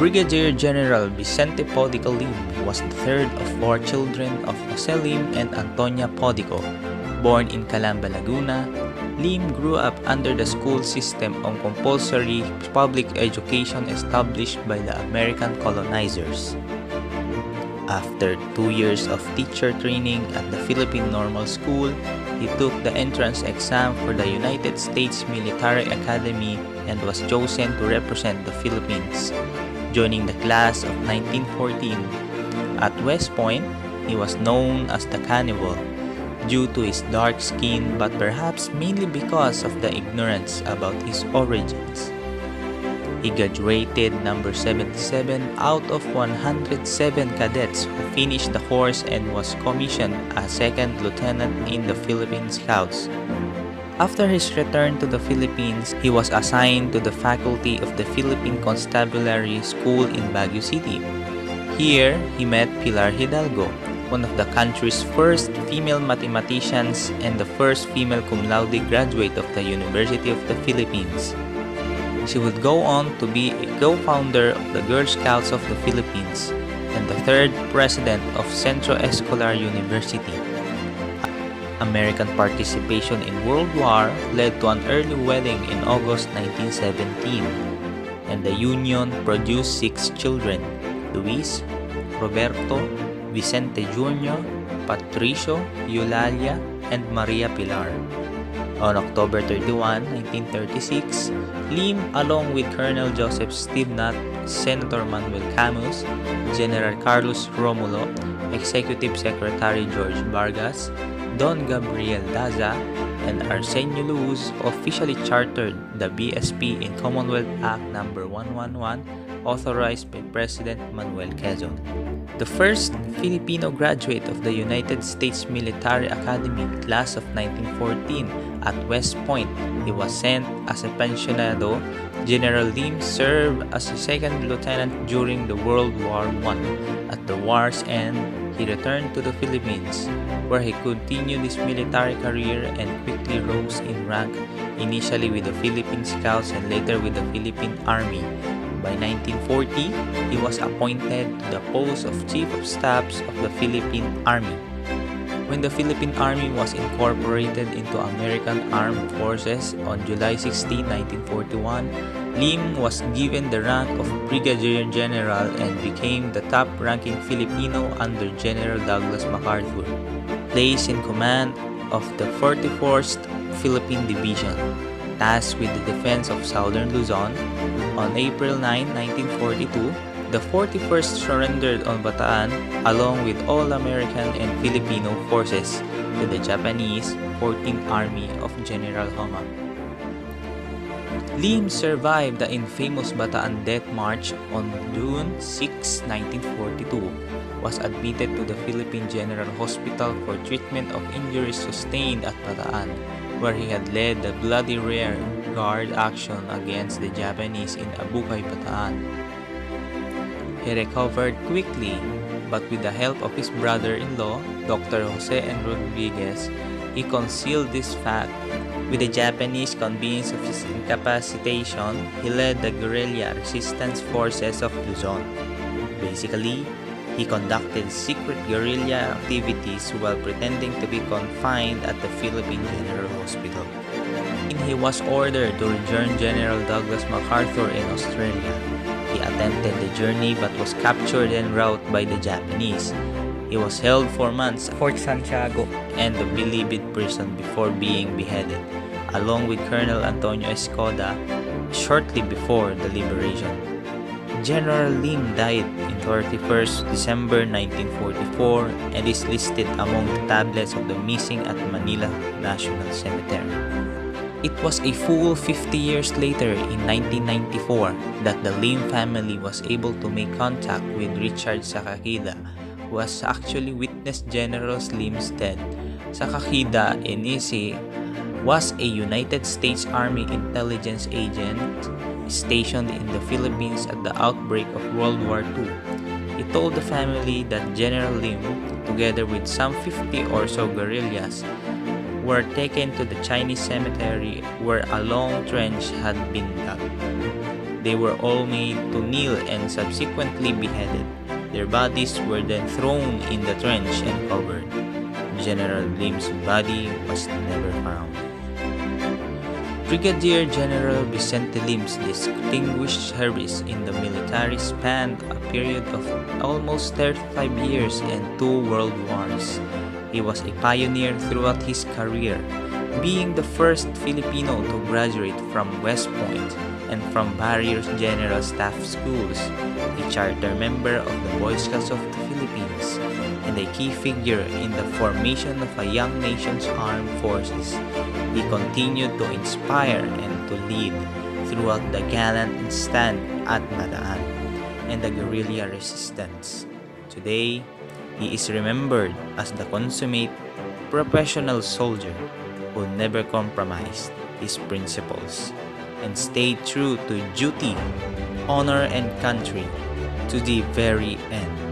Brigadier-General Vicente Podico Lim was the third of four children of Jose Lim and Antonia Podico. Born in Calamba, Laguna, Lim grew up under the school system of compulsory public education established by the American colonizers. After 2 years of teacher training at the Philippine Normal School, he took the entrance exam for the United States Military Academy and was chosen to represent the Philippines. Joining the class of 1914, at West Point, he was known as the Cannibal due to his dark skin, but perhaps mainly because of the ignorance about his origins. He graduated number 77 out of 107 cadets who finished the course and was commissioned as second lieutenant in the Philippine Scouts. After his return to the Philippines, he was assigned to the faculty of the Philippine Constabulary School in Baguio City. Here, he met Pilar Hidalgo, one of the country's first female mathematicians and the first female cum laude graduate of the University of the Philippines. She would go on to be a co-founder of the Girl Scouts of the Philippines and the third president of Centro Escolar University. American participation in World War led to an early wedding in August 1917, and the union produced 6 children: Luis, Roberto, Vicente Jr., Patricio, Eulalia, and Maria Pilar. On October 31, 1936, Lim, along with Colonel Joseph Stibnat, Senator Manuel Camus, General Carlos Romulo, Executive Secretary George Vargas, Don Gabriel Daza, and Arsenio Luz officially chartered the BSP in Commonwealth Act No. 111, authorized by President Manuel Quezon. The first Filipino graduate of the United States Military Academy class of 1914 at West Point, he was sent as a pensionado. General Lim served as a second lieutenant during the World War I. At the war's end, he returned to the Philippines, where he continued his military career and quickly rose in rank, initially with the Philippine Scouts and later with the Philippine Army. By 1940, he was appointed to the post of Chief of Staffs of the Philippine Army. When the Philippine Army was incorporated into American Armed Forces on July 16, 1941, Lim was given the rank of Brigadier General and became the top-ranking Filipino under General Douglas MacArthur, placed in command of the 44th Philippine Division, tasked with the defense of southern Luzon. On April 9, 1942, the 41st surrendered on Bataan along with all American and Filipino forces to the Japanese 14th Army of General Homa. Lim survived the infamous Bataan Death March on June 6, 1942, was admitted to the Philippine General Hospital for treatment of injuries sustained at Bataan, where he had led the bloody rear guard action against the Japanese in Abukay, Bataan. He recovered quickly, but with the help of his brother-in-law, Dr. Jose N. Rodriguez, he concealed this fact. With the Japanese convinced of his incapacitation, he led the guerrilla resistance forces of Luzon. Basically, he conducted secret guerrilla activities while pretending to be confined at the Philippine General Hospital. He was ordered to rejoin General Douglas MacArthur in Australia. He attempted the journey but was captured en route by the Japanese. He was held for months at Fort Santiago and the Bilibid prison before being beheaded, along with Colonel Antonio Escoda, shortly before the liberation. General Lim died on 31st December 1944 and is listed among the tablets of the missing at Manila National Cemetery. It was a full 50 years later, in 1994, that the Lim family was able to make contact with Richard Sakakida, who has actually witnessed General Lim's death. Sakakida Enisi was a United States Army intelligence agent stationed in the Philippines at the outbreak of World War II. He told the family that General Lim, together with some 50 or so guerrillas, were taken to the Chinese cemetery where a long trench had been dug. They were all made to kneel and subsequently beheaded. Their bodies were then thrown in the trench and covered. General Lim's body was never found. Brigadier-General Vicente Lim's distinguished service in the military spanned a period of almost 35 years and 2 world wars. He was a pioneer throughout his career, being the first Filipino to graduate from West Point and from various general staff schools, a charter member of the Boy Scouts of the Philippines, and a key figure in the formation of a young nation's armed forces. He continued to inspire and to lead throughout the gallant stand at Bataan and the guerrilla resistance. Today, he is remembered as the consummate professional soldier who never compromised his principles and stayed true to duty, honor, and country to the very end.